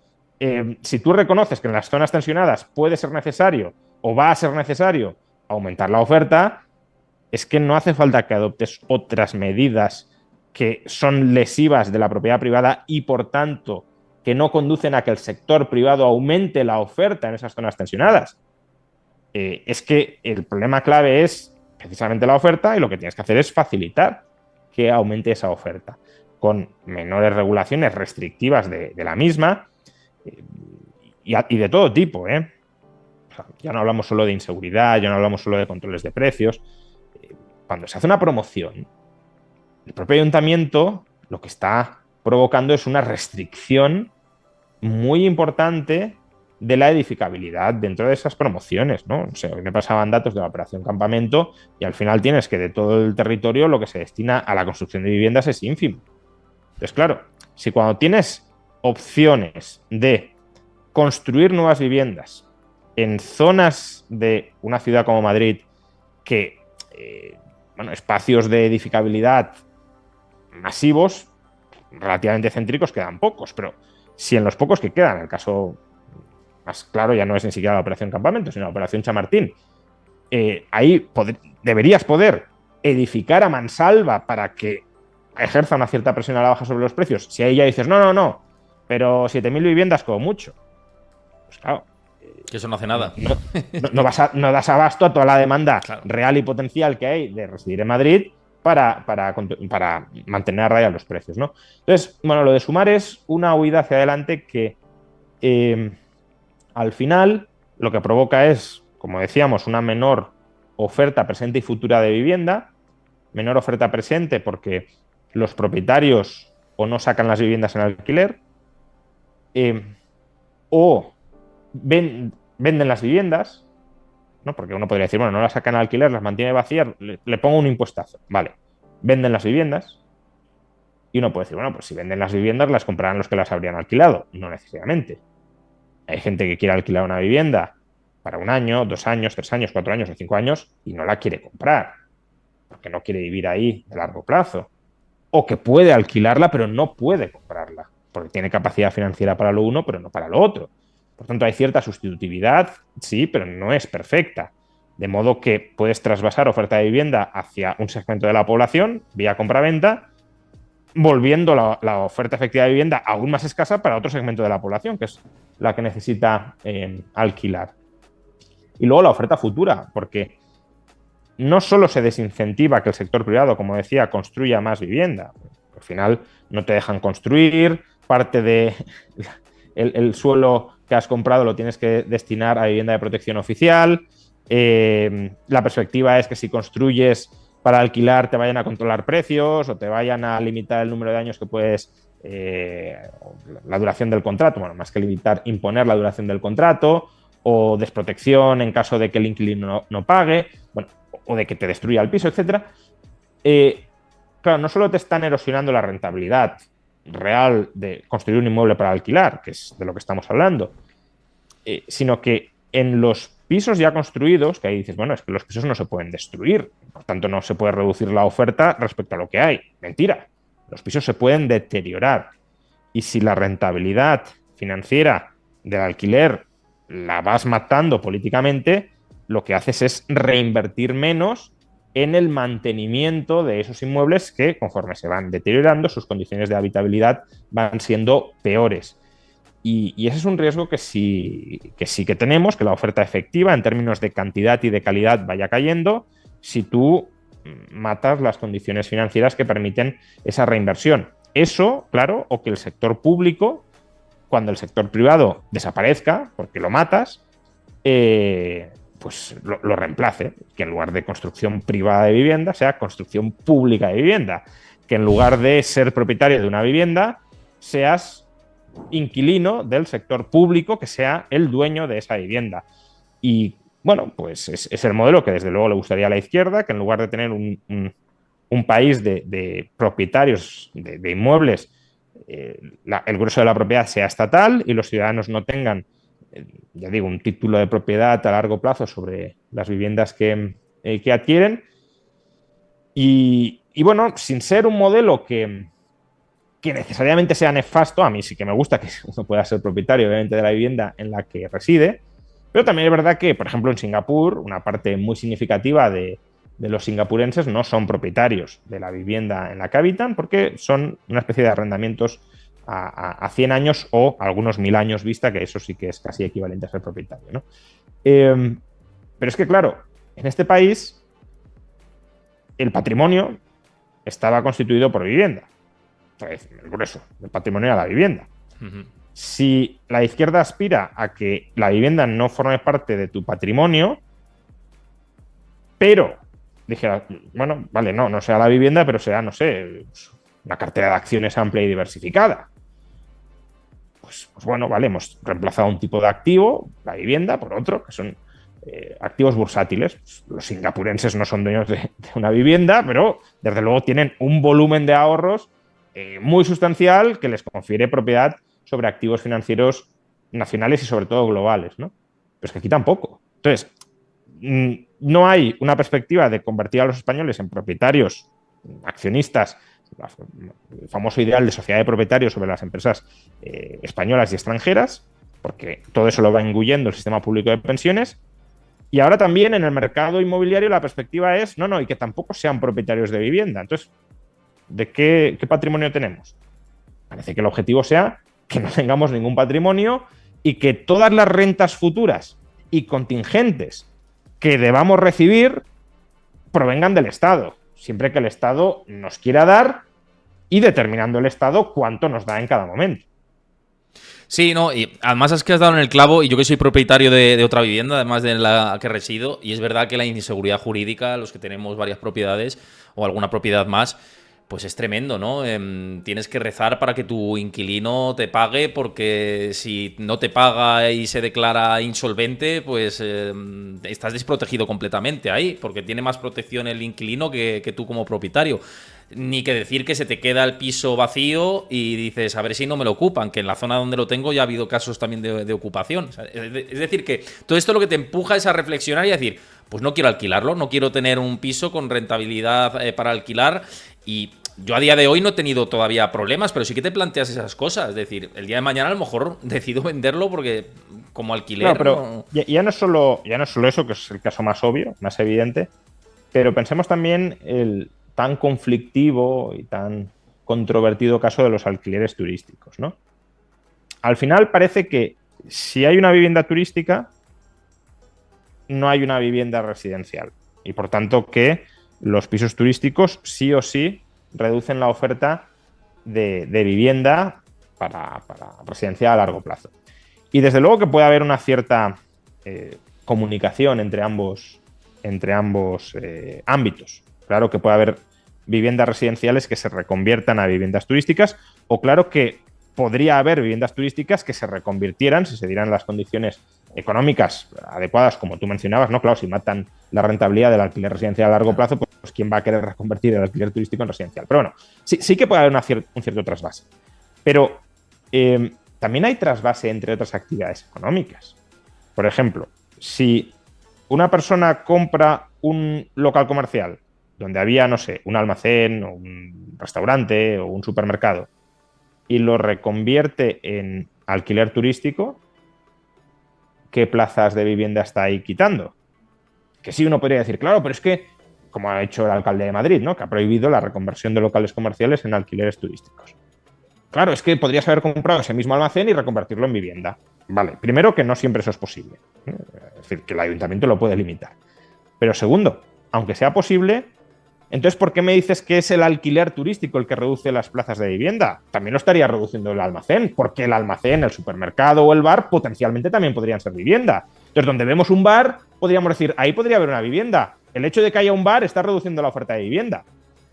si tú reconoces que en las zonas tensionadas puede ser necesario o va a ser necesario aumentar la oferta, es que no hace falta que adoptes otras medidas que son lesivas de la propiedad privada y, por tanto, que no conducen a que el sector privado aumente la oferta en esas zonas tensionadas. Es que el problema clave es precisamente la oferta y lo que tienes que hacer es facilitar que aumente esa oferta con menores regulaciones restrictivas de la misma y de todo tipo. O sea, ya no hablamos solo de inseguridad, ya no hablamos solo de controles de precios. Cuando se hace una promoción, el propio ayuntamiento lo que está provocando es una restricción muy importante de la edificabilidad dentro de esas promociones, ¿no? O sea, hoy me pasaban datos de la operación Campamento y al final tienes que de todo el territorio lo que se destina a la construcción de viviendas es ínfimo. Entonces, claro, si cuando tienes opciones de construir nuevas viviendas en zonas de una ciudad como Madrid que, espacios de edificabilidad masivos, relativamente céntricos, quedan pocos, pero si en los pocos que quedan, el caso más claro ya no es ni siquiera la operación Campamento, sino la operación Chamartín, ahí deberías poder edificar a mansalva para que ejerza una cierta presión a la baja sobre los precios. Si ahí ya dices, no, pero 7.000 viviendas como mucho, pues claro, que eso no hace nada. No das abasto a toda la demanda real y potencial que hay de residir en Madrid para mantener a raya los precios, ¿no? Entonces, bueno, lo de Sumar es una huida hacia adelante que al final lo que provoca es, como decíamos, una menor oferta presente y futura de vivienda, menor oferta presente porque los propietarios o no sacan las viviendas en alquiler o venden las viviendas, ¿no? Porque uno podría decir, bueno, no las sacan al alquiler, las mantiene vacías, le pongo un impuestazo. Vale, venden las viviendas y uno puede decir, bueno, pues si venden las viviendas las comprarán los que las habrían alquilado. No necesariamente. Hay gente que quiere alquilar una vivienda para 1 año, 2 años, 3 años, 4 años o 5 años y no la quiere comprar porque no quiere vivir ahí de largo plazo. O que puede alquilarla pero no puede comprarla porque tiene capacidad financiera para lo uno pero no para lo otro. Por tanto, hay cierta sustitutividad, sí, pero no es perfecta. De modo que puedes trasvasar oferta de vivienda hacia un segmento de la población vía compraventa, volviendo la oferta efectiva de vivienda aún más escasa para otro segmento de la población, que es la que necesita alquilar. Y luego la oferta futura, porque no solo se desincentiva que el sector privado, como decía, construya más vivienda. Al final no te dejan construir, parte de el suelo que has comprado lo tienes que destinar a vivienda de protección oficial. La perspectiva es que si construyes para alquilar te vayan a controlar precios o te vayan a limitar el número de años que puedes, la duración del contrato, bueno, más que limitar, imponer la duración del contrato, o desprotección en caso de que el inquilino no pague, bueno, o de que te destruya el piso, etc. Claro, no solo te están erosionando la rentabilidad real de construir un inmueble para alquilar, que es de lo que estamos hablando, sino que en los pisos ya construidos, que ahí dices, bueno, es que los pisos no se pueden destruir, por tanto no se puede reducir la oferta respecto a lo que hay. Mentira, los pisos se pueden deteriorar. Y si la rentabilidad financiera del alquiler la vas matando políticamente, lo que haces es reinvertir menos en el mantenimiento de esos inmuebles que, conforme se van deteriorando, sus condiciones de habitabilidad van siendo peores. Y ese es un riesgo que sí que tenemos, que la oferta efectiva en términos de cantidad y de calidad vaya cayendo si tú matas las condiciones financieras que permiten esa reinversión. Eso, claro, o que el sector público, cuando el sector privado desaparezca, porque lo matas, pues lo reemplace, que en lugar de construcción privada de vivienda sea construcción pública de vivienda, que en lugar de ser propietario de una vivienda seas inquilino del sector público que sea el dueño de esa vivienda. Y bueno, pues es el modelo que desde luego le gustaría a la izquierda, que en lugar de tener un país de propietarios de inmuebles, el grueso de la propiedad sea estatal y los ciudadanos no tengan, ya digo, un título de propiedad a largo plazo sobre las viviendas que adquieren. Y bueno, sin ser un modelo que necesariamente sea nefasto, a mí sí que me gusta que uno pueda ser propietario, obviamente, de la vivienda en la que reside, pero también es verdad que, por ejemplo, en Singapur, una parte muy significativa de los singapurenses no son propietarios de la vivienda en la que habitan porque son una especie de arrendamientos a 100 años o algunos 1000 años vista, que eso sí que es casi equivalente a ser propietario, ¿no? Pero es que, claro, en este país el patrimonio estaba constituido por vivienda. Entonces, el grueso del patrimonio era la vivienda. Ujú. Si la izquierda aspira a que la vivienda no forme parte de tu patrimonio, pero dijera, bueno, vale, no sea la vivienda, pero sea, no sé, una cartera de acciones amplia y diversificada. Pues bueno, vale, hemos reemplazado un tipo de activo, la vivienda, por otro, que son activos bursátiles. Pues los singapurenses no son dueños de una vivienda, pero desde luego tienen un volumen de ahorros muy sustancial que les confiere propiedad sobre activos financieros nacionales y sobre todo globales, ¿no? Pero es que aquí tampoco. Entonces, no hay una perspectiva de convertir a los españoles en propietarios, accionistas, el famoso ideal de sociedad de propietarios sobre las empresas españolas y extranjeras, porque todo eso lo va engullendo el sistema público de pensiones. Y ahora también en el mercado inmobiliario la perspectiva es, y que tampoco sean propietarios de vivienda. Entonces, ¿de qué patrimonio tenemos? Parece que el objetivo sea que no tengamos ningún patrimonio y que todas las rentas futuras y contingentes que debamos recibir provengan del Estado, siempre que el Estado nos quiera dar y determinando el Estado cuánto nos da en cada momento. Sí, no, y además es que has dado en el clavo, y yo que soy propietario de otra vivienda, además de la que resido, y es verdad que la inseguridad jurídica, los que tenemos varias propiedades o alguna propiedad más, pues es tremendo, ¿no? Tienes que rezar para que tu inquilino te pague, porque si no te paga y se declara insolvente, pues estás desprotegido completamente ahí, porque tiene más protección el inquilino que tú como propietario. Ni que decir que se te queda el piso vacío y dices, a ver si no me lo ocupan, que en la zona donde lo tengo ya ha habido casos también de ocupación. O sea, es decir, que todo esto lo que te empuja es a reflexionar y a decir, pues no quiero alquilarlo, no quiero tener un piso con rentabilidad para alquilar. Y yo a día de hoy no he tenido todavía problemas, pero sí que te planteas esas cosas. Es decir, el día de mañana a lo mejor decido venderlo porque como alquiler... Claro, pero ya no es solo eso, que es el caso más obvio, más evidente, pero pensemos también el tan conflictivo y tan controvertido caso de los alquileres turísticos, ¿no? Al final parece que si hay una vivienda turística, no hay una vivienda residencial. Y por tanto que los pisos turísticos sí o sí reducen la oferta de vivienda para residencial a largo plazo. Y desde luego que puede haber una cierta comunicación entre ambos ámbitos. Claro que puede haber viviendas residenciales que se reconviertan a viviendas turísticas, o claro que podría haber viviendas turísticas que se reconvirtieran, si se dieran las condiciones económicas adecuadas, como tú mencionabas, ¿no? Claro, si matan la rentabilidad del alquiler residencial a largo plazo, pues ¿quién va a querer reconvertir el alquiler turístico en residencial? Pero bueno, sí que puede haber un cierto trasvase. Pero también hay trasvase entre otras actividades económicas. Por ejemplo, si una persona compra un local comercial donde había, no sé, un almacén o un restaurante o un supermercado y lo reconvierte en alquiler turístico, ¿qué plazas de vivienda está ahí quitando? Que sí, uno podría decir, claro, pero es que, como ha hecho el alcalde de Madrid, ¿no? Que ha prohibido la reconversión de locales comerciales en alquileres turísticos. Claro, es que podrías haber comprado ese mismo almacén y reconvertirlo en vivienda. Vale, primero que no siempre eso es posible. Es decir, que el ayuntamiento lo puede limitar. Pero segundo, aunque sea posible, entonces, ¿por qué me dices que es el alquiler turístico el que reduce las plazas de vivienda? También lo estaría reduciendo el almacén, porque el almacén, el supermercado o el bar potencialmente también podrían ser vivienda. Entonces, donde vemos un bar, podríamos decir, ahí podría haber una vivienda. El hecho de que haya un bar está reduciendo la oferta de vivienda.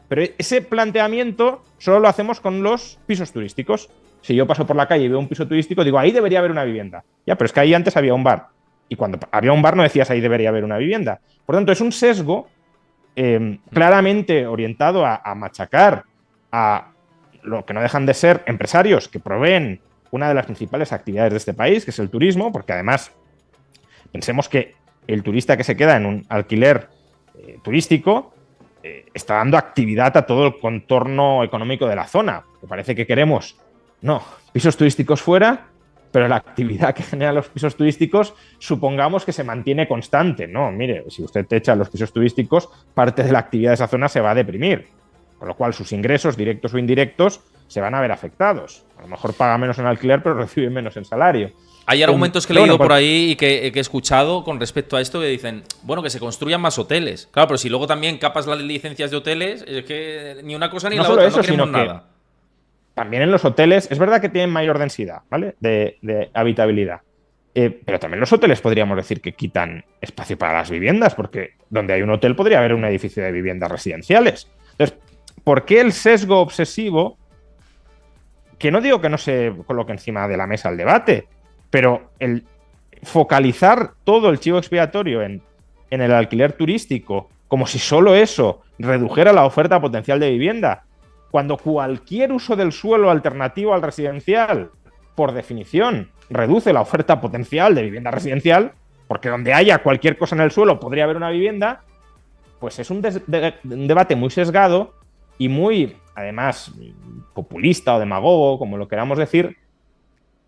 Pero ese planteamiento solo lo hacemos con los pisos turísticos. Si yo paso por la calle y veo un piso turístico, digo, ahí debería haber una vivienda. Ya, pero es que ahí antes había un bar. Y cuando había un bar no decías, ahí debería haber una vivienda. Por tanto, es un sesgo claramente orientado a machacar a lo que no dejan de ser empresarios que proveen una de las principales actividades de este país, que es el turismo, porque además pensemos que el turista que se queda en un alquiler turístico está dando actividad a todo el contorno económico de la zona. Me parece que queremos, pisos turísticos fuera, pero la actividad que generan los pisos turísticos supongamos que se mantiene constante. No, mire, si usted te echa los pisos turísticos, parte de la actividad de esa zona se va a deprimir. Con lo cual sus ingresos, directos o indirectos, se van a ver afectados. A lo mejor paga menos en alquiler, pero recibe menos en salario. Hay argumentos que he leído por ahí y que he escuchado con respecto a esto que dicen, bueno, que se construyan más hoteles. Claro, pero si luego también capas las licencias de hoteles, es que ni una cosa ni la otra, no queremos nada. También en los hoteles, es verdad que tienen mayor densidad, ¿vale? De habitabilidad. Pero también los hoteles podríamos decir que quitan espacio para las viviendas, porque donde hay un hotel podría haber un edificio de viviendas residenciales. Entonces, ¿por qué el sesgo obsesivo? Que no digo que no se coloque encima de la mesa el debate, pero el focalizar todo el chivo expiatorio en el alquiler turístico, como si solo eso redujera la oferta potencial de vivienda, cuando cualquier uso del suelo alternativo al residencial, por definición, reduce la oferta potencial de vivienda residencial, porque donde haya cualquier cosa en el suelo podría haber una vivienda, pues es un debate muy sesgado y muy, además, populista o demagogo, como lo queramos decir,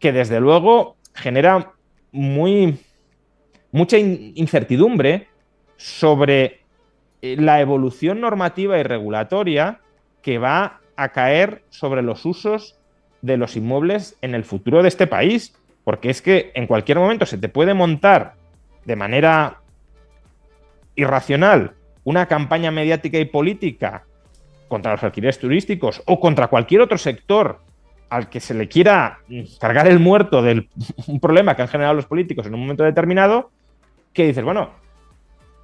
que desde luego genera mucha incertidumbre sobre la evolución normativa y regulatoria que va a caer sobre los usos de los inmuebles en el futuro de este país. Porque es que en cualquier momento se te puede montar de manera irracional una campaña mediática y política contra los alquileres turísticos o contra cualquier otro sector al que se le quiera cargar el muerto de un problema que han generado los políticos en un momento determinado, que dices, bueno,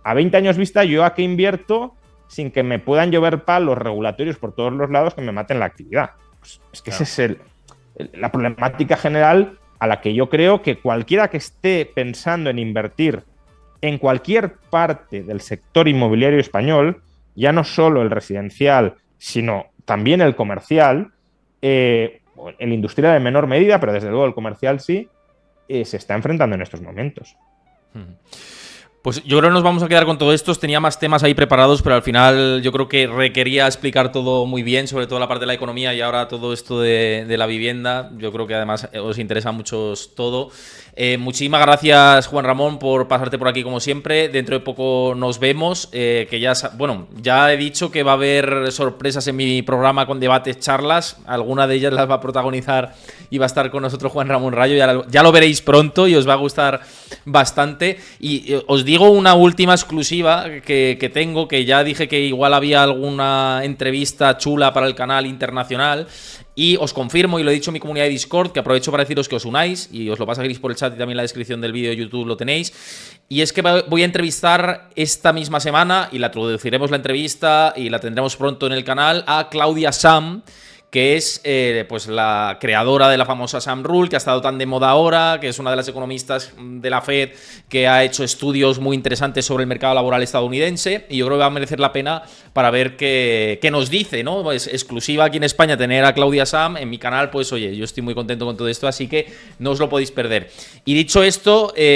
a 20 años vista, ¿yo a qué invierto sin que me puedan llover palos regulatorios por todos los lados que me maten la actividad? Pues es que claro, esa es la problemática general a la que yo creo que cualquiera que esté pensando en invertir en cualquier parte del sector inmobiliario español, ya no solo el residencial, sino también el comercial, el industrial en menor medida, pero desde luego el comercial sí, se está enfrentando en estos momentos. Pues yo creo que nos vamos a quedar con todo esto. Tenía más temas ahí preparados, pero al final yo creo que requería explicar todo muy bien, sobre todo la parte de la economía y ahora todo esto de la vivienda. Yo creo que además os interesa mucho todo. Muchísimas gracias, Juan Ramón, por pasarte por aquí como siempre. Dentro de poco nos vemos. Que ya he dicho que va a haber sorpresas en mi programa con debates, charlas. Alguna de ellas las va a protagonizar y va a estar con nosotros Juan Ramón Rayo. Ya lo veréis pronto y os va a gustar bastante. Y os digo una última exclusiva que tengo, que ya dije que igual había alguna entrevista chula para el canal internacional. Y os confirmo, y lo he dicho en mi comunidad de Discord, que aprovecho para deciros que os unáis, y os lo pasaréis por el chat y también en la descripción del vídeo de YouTube lo tenéis. Y es que voy a entrevistar esta misma semana, y la traduciremos la entrevista, y la tendremos pronto en el canal, a Claudia Sahm, que es pues la creadora de la famosa Sahm Rule, que ha estado tan de moda ahora, que es una de las economistas de la Fed que ha hecho estudios muy interesantes sobre el mercado laboral estadounidense, y yo creo que va a merecer la pena para ver qué nos dice, ¿no? Es exclusiva aquí en España tener a Claudia Sahm en mi canal, pues oye, yo estoy muy contento con todo esto, así que no os lo podéis perder. Y dicho esto,